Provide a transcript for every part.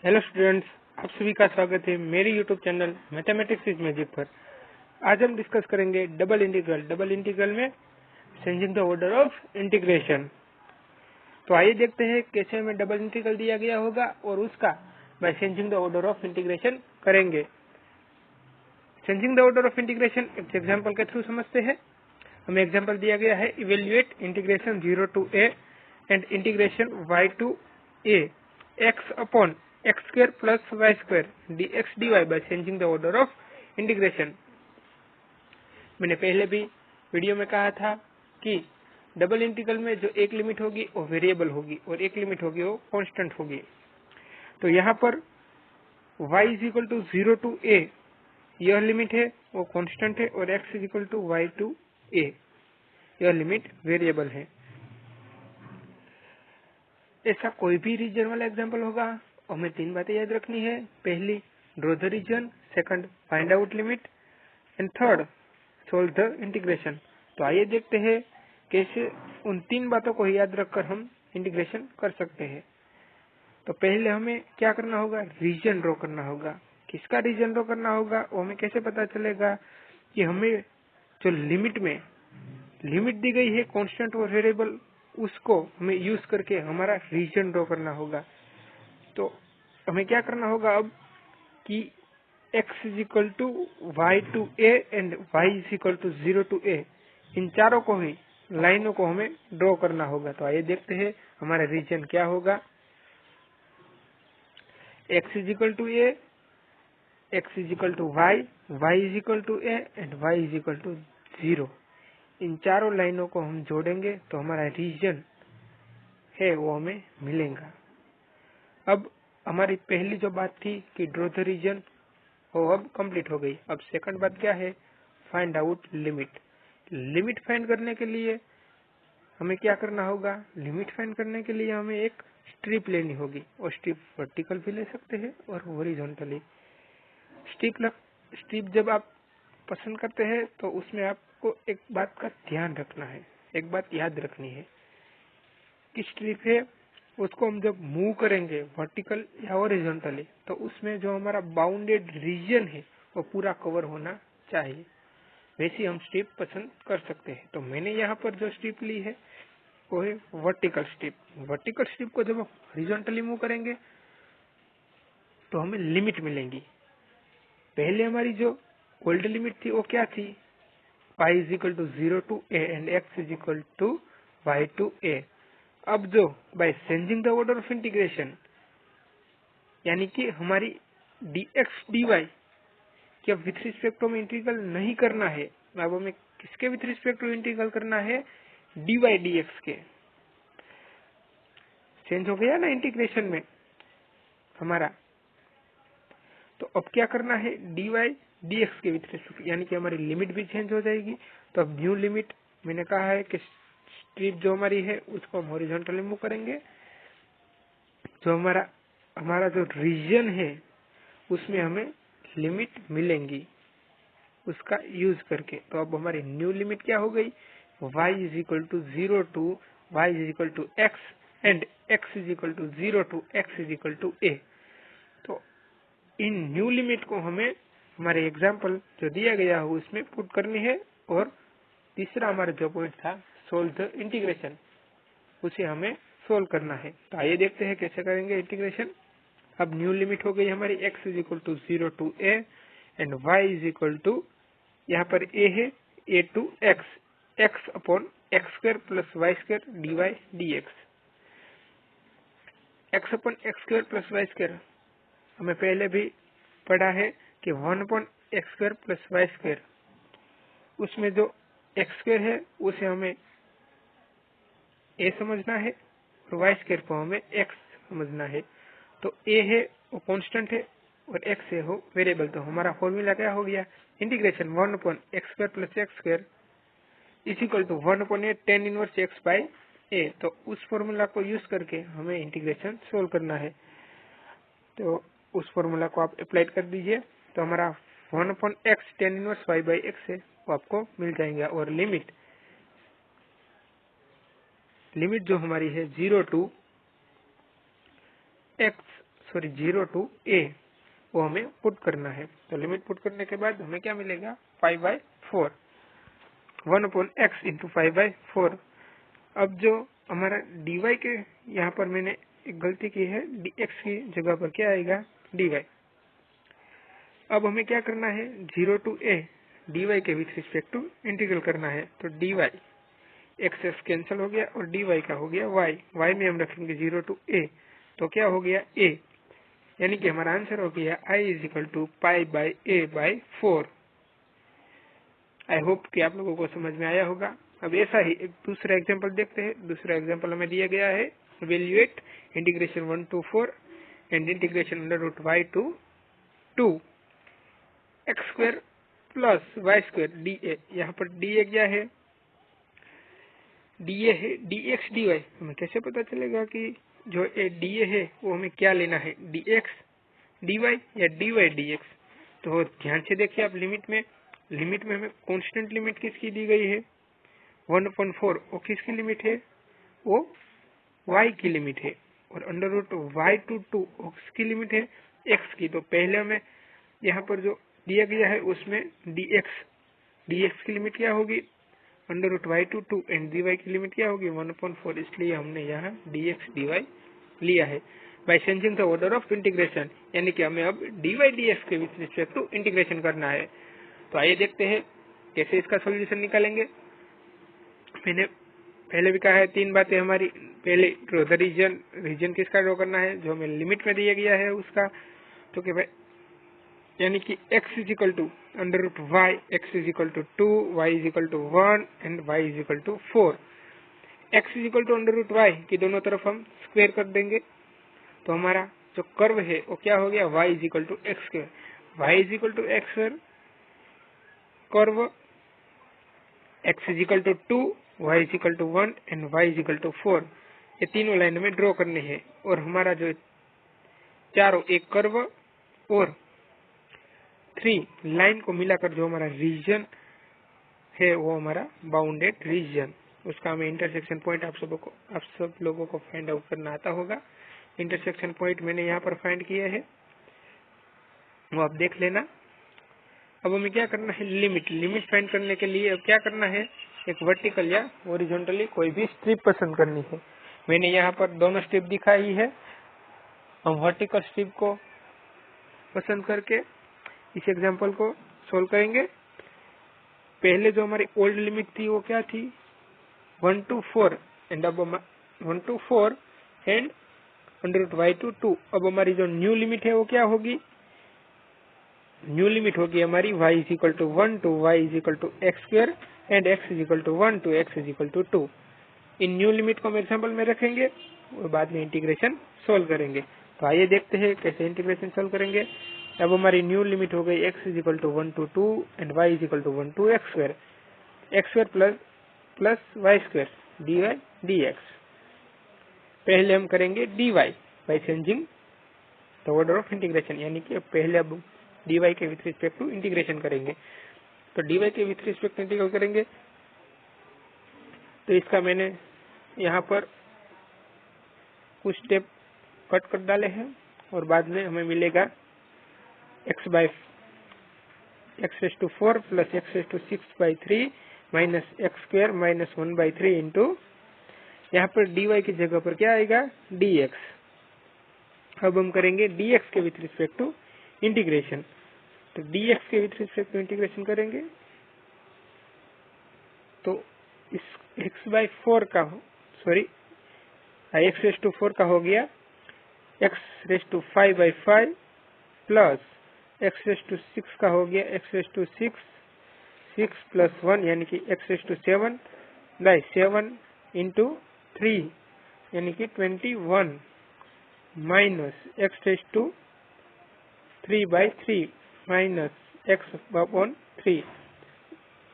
Hello students, आप सभी का स्वागत है मेरे YouTube channel mathematics is magic पर। आज हम डिस्कस करेंगे डबल इंटीग्रल। डबल इंटीग्रल में changing the order of integration. तो आइए देखते हैं कैसे हमें डबल इंटीग्रल दिया गया होगा और उसका by changing the order of integration करेंगे। Changing the order of integration एक एग्जाम्पल के थ्रू समझते हैं। हमें एग्जाम्पल दिया गया है, evaluate integration 0 to a and integration y to a x upon x square plus y square dx dy by changing the order of integration. मैंने पहले भी वीडियो में कहा था कि डबल इंटीग्रल में जो एक लिमिट होगी वो वेरिएबल होगी और एक लिमिट होगी वो कांस्टेंट होगी। तो यहाँ पर y is equal to 0 to a यह लिमिट है, वो कांस्टेंट है, और x is equal to y to a यह लिमिट वेरिएबल है। ऐसा कोई भी रीजन वाला एग्जांपल होगा, हमें तीन बातें याद रखनी है। पहली, draw the region, second, find out limit, and third, solve the integration. तो आइए देखते हैं कैसे उन तीन बातों को याद रखकर हम इंटीग्रेशन कर सकते हैं। तो पहले हमें क्या करना होगा, रीजन ड्रॉ करना होगा। किसका रीजन ड्रॉ करना होगा वो हमें कैसे पता चलेगा कि हमें जो लिमिट दी गई है कांस्टेंट और वेरिएबल, उसको हमें यूज करके हमारा रीजन ड्रॉ करना होगा। तो हमें क्या करना होगा अब कि x is equal to y to a and y is equal to 0 to a, इन चारों को ही लाइनों को हमें ड्रॉ करना होगा। तो आइए देखते हैं हमारा रीजन क्या होगा। x is equal to a, x is equal to y is equal to a and y is equal to 0। इन चारों लाइनों को हम जोड़ेंगे तो हमारा रीजन है वो हमें मिलेगा। अब हमारी पहली जो बात थी कि ड्रॉ द रीजन, वो अब कंप्लीट हो गई। अब सेकंड बात क्या है, find out limit. Limit find करने के लिए हमें क्या करना होगा, लिमिट फाइंड करने के लिए हमें एक स्ट्रिप लेनी होगी, और स्ट्रिप वर्टिकल भी ले सकते हैं और हॉरिजॉन्टली। स्ट्रिप जब आप पसंद करते हैं तो उसमें आपको एक बात का ध्यान रखना है, एक बात याद रखनी है कि स्ट्रिप है उसको हम जब मूव करेंगे वर्टिकल या हॉरिजॉन्टली, तो उसमें जो हमारा बाउंडेड रीजन है वो पूरा कवर होना चाहिए। वैसे हम स्ट्रिप पसंद कर सकते हैं। तो मैंने यहाँ पर जो स्ट्रिप ली है वो है वर्टिकल स्ट्रिप। वर्टिकल स्ट्रिप को जब हम हॉरिजॉन्टली मूव करेंगे तो हमें लिमिट मिलेंगी। पहले हमारी जो ओल्ड लिमिट थी वो क्या थी, y is equal to 0 to a and x is equal to y to a। अब जो by changing the order of integration, यानी कि हमारी dx dy क्या विथ रिस्पेक्ट टू इंटीग्रल नहीं करना है, अब हमें किसके विथ रिस्पेक्ट टू इंटीग्रल करना है, dy dx के। चेंज हो गया ना इंटीग्रेशन में हमारा, तो अब क्या करना है, dy dx के विथ रिस्पेक्ट, यानी कि हमारी लिमिट भी चेंज हो जाएगी। तो अब न्यू लिमिट, मैंने कहा है कि स्ट्रिप जो हमारी है उसको हम हॉरिजॉन्टली मूव करेंगे। जो हमारा जो रीजन है उसमें हमें लिमिट मिलेंगी उसका यूज करके। तो अब हमारी न्यू लिमिट क्या हो गई, y is equal to 0 to y is equal to x and x is equal to 0 to x is equal to a। तो इन न्यू लिमिट को हमें हमारे एग्जाम्पल जो दिया गया है उसमें पुट करनी है। और तीसरा हमारा जो पॉइंट था, सोल्व द इंटीग्रेशन, उसे हमें सोल्व करना है। तो आइए देखते हैं कैसे करेंगे इंटीग्रेशन। अब न्यू लिमिट हो गई हमारी, x is equal to 0 to a and y is equal to, यहाँ पर a है, a to x upon x square plus y square dy dx। x upon x square plus y square हमें पहले भी पढ़ा है कि 1 upon x square plus y square, उसमें जो एक्स स्क्वायर है उसे हमें a समझना है और वाई स्क्वायर को हमें x समझना है। तो a है वो कांस्टेंट है और x है वो वेरिएबल। तो हमारा फॉर्मूला क्या हो गया, integration 1 upon x square plus x square is equal to 1 upon a tan inverse x by a। तो उस फॉर्मूला को यूज करके हमें इंटीग्रेशन सोल्व करना है। तो उस फॉर्मूला को आप अप्लाई कर दीजिए, तो हमारा 1 upon x tan inverse y by x है वो आपको मिल जाएगा। और लिमिट जो हमारी है 0 to x sorry 0 to a वो हमें पुट करना है। तो लिमिट पुट करने के बाद हमें क्या मिलेगा 5/4 1/x इंटू 5/4। अब जो हमारा dy के यहाँ पर मैंने एक गलती की है, dx की जगह पर क्या आएगा dy। अब हमें क्या करना है 0 to a dy के विथ रिस्पेक्ट टू इंटीग्रल करना है। तो dy x कैंसिल हो गया और dy का हो गया y में हम रखेंगे 0 to a, तो क्या हो गया a, यानी कि हमारा आंसर हो गया I = π/a/4। आई होप कि आप लोगों को समझ में आया होगा। अब ऐसा ही एक दूसरा एग्जांपल देखते हैं। दूसरा एग्जांपल हमें दिया गया है, evaluate integration 1 to 4 and integration √y to 2 x² + y² dA। यहाँ पर dA क्या है, dA है dx dy। हमें कैसे पता चलेगा कि जो dA है वो हमें क्या लेना है, dx dy या dy dx। तो ध्यान से देखिए आप, लिमिट में हमें कांस्टेंट लिमिट किसकी दी गई है 1/4। वो किसकी लिमिट है, वो y की लिमिट है, और √y to 2 उसकी लिमिट है x की। तो पहले हमें यहाँ पर जो दिया गया है उसमें dx की लिमिट क्या होगी √y to 2 एंड dy की लिमिट क्या होगी 1/4, इसलिए हमने यहाँ dx dy लिया है। Bye changing the order of integration, यानी कि हमें अब dy dx के विथ रिस्पेक्ट टू इंटीग्रेशन करना है। तो आइए देखते हैं कैसे इसका सोल्यूशन निकालेंगे। मैंने पहले भी कहा है 3 बातें हमारी। पहले ड्रॉ द रीजन किसका ड्रॉ करना है, जो हमें लिमिट में दिया गया है उसका। तो कि भाई यानी कि x = √y, x = 2, y = 1 and y = 4। x = √y की दोनों तरफ हम स्क्वायर कर देंगे, तो हमारा जो कर्व है वो क्या हो गया y = x²। y = x² curve x = 2, y = 1 and y = 4। ये तीनों लाइन में ड्रॉ करने हैं, और हमारा जो चारों एक कर्व और 3 लाइन को मिलाकर जो हमारा रीजन है वो हमारा बाउंडेड रीजन। उसका हमें इंटरसेक्शन पॉइंट आप सब लोगों को फाइंड आउट करना आता होगा। इंटरसेक्शन पॉइंट मैंने यहाँ पर फाइंड किया है, वो आप देख लेना। अब हमें क्या करना है, लिमिट फाइंड करने के लिए अब क्या करना है, एक वर्टिकल या हॉरिजॉन्टली कोई भी स्ट्रिप पसंद करनी है। मैंने यहाँ पर दोनों स्ट्रिप दिखाई है। हम वर्टिकल स्ट्रिप को पसंद करके इस एग्जांपल को सोल्व करेंगे। पहले जो हमारी ओल्ड लिमिट थी वो क्या थी 1 to 4 एंड अब 1 to 4 एंड √y to 2। अब हमारी जो न्यू लिमिट है वो क्या होगी, न्यू लिमिट होगी हमारी y = 1 to y = x² and x = 1 to x = 2। In new limit को हम एग्जांपल में रखेंगे और बाद में इंटीग्रेशन सोल्व करेंगे। तो आइए देखते हैं कैसे इंटीग्रेशन सोल्व करेंगे। अब हमारी न्यू लिमिट हो गई x = 1 to 2 and y = 1 to x² plus y² dy dx। पहले हम करेंगे dy by changing the order of integration, यानी कि पहले अब dy के विथ रिस्पेक्ट टू इंटीग्रेशन करेंगे। तो dy के विथ रिस्पेक्ट इंटीग्रल करेंगे, तो इसका मैंने यहाँ पर कुछ स्टेप कट कर डाले हैं, और बाद में हमें मिलेगा x/4 + x⁴ minus x² - 1/3 into यहाँ पर dy की जगह पर क्या आएगा dx। अब हम करेंगे dx के विथ रिस्पेक्ट टू इंटीग्रेशन। तो dx के विथ रिस्पेक्ट टू इंटीग्रेशन करेंगे तो इस x/4 का x⁴ का हो गया x⁵5/5 प्लस x⁶ का हो गया x⁶ 6 + 1 यानी कि x⁷ इंटू 3 यानी कि 21 माइनस x⁵3/3 माइनस x/3,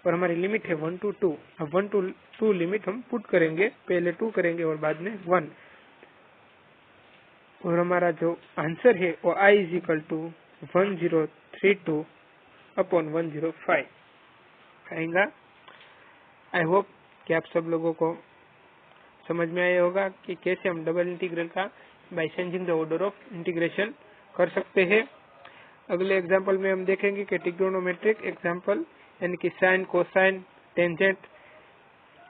और हमारी लिमिट है 1 to 2। अब 1 to 2 लिमिट हम पुट करेंगे, पहले 2 करेंगे और बाद में 1, और हमारा जो आंसर है वो I = 1032/105 आएगा। आई होप कि आप सब लोगों को समझ में आया होगा कि कैसे हम डबल इंटीग्रल का bye changing the order of integration कर सकते हैं। अगले एग्जाम्पल में हम देखेंगे कि ट्रिग्नोमेट्रिक एग्जाम्पल यानी कि साइन, कोसाइन, टेंजेंट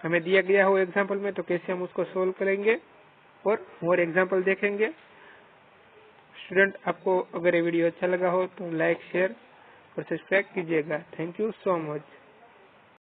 हमें दिया गया हो एग्जाम्पल में तो कैसे हम उसको सोल्व करेंगे और एग्जाम्पल देखेंगे। स्टूडेंट, आपको अगर ये वीडियो अच्छा लगा हो तो लाइक, शेयर और सब्सक्राइब कीजिएगा। Thank you so much.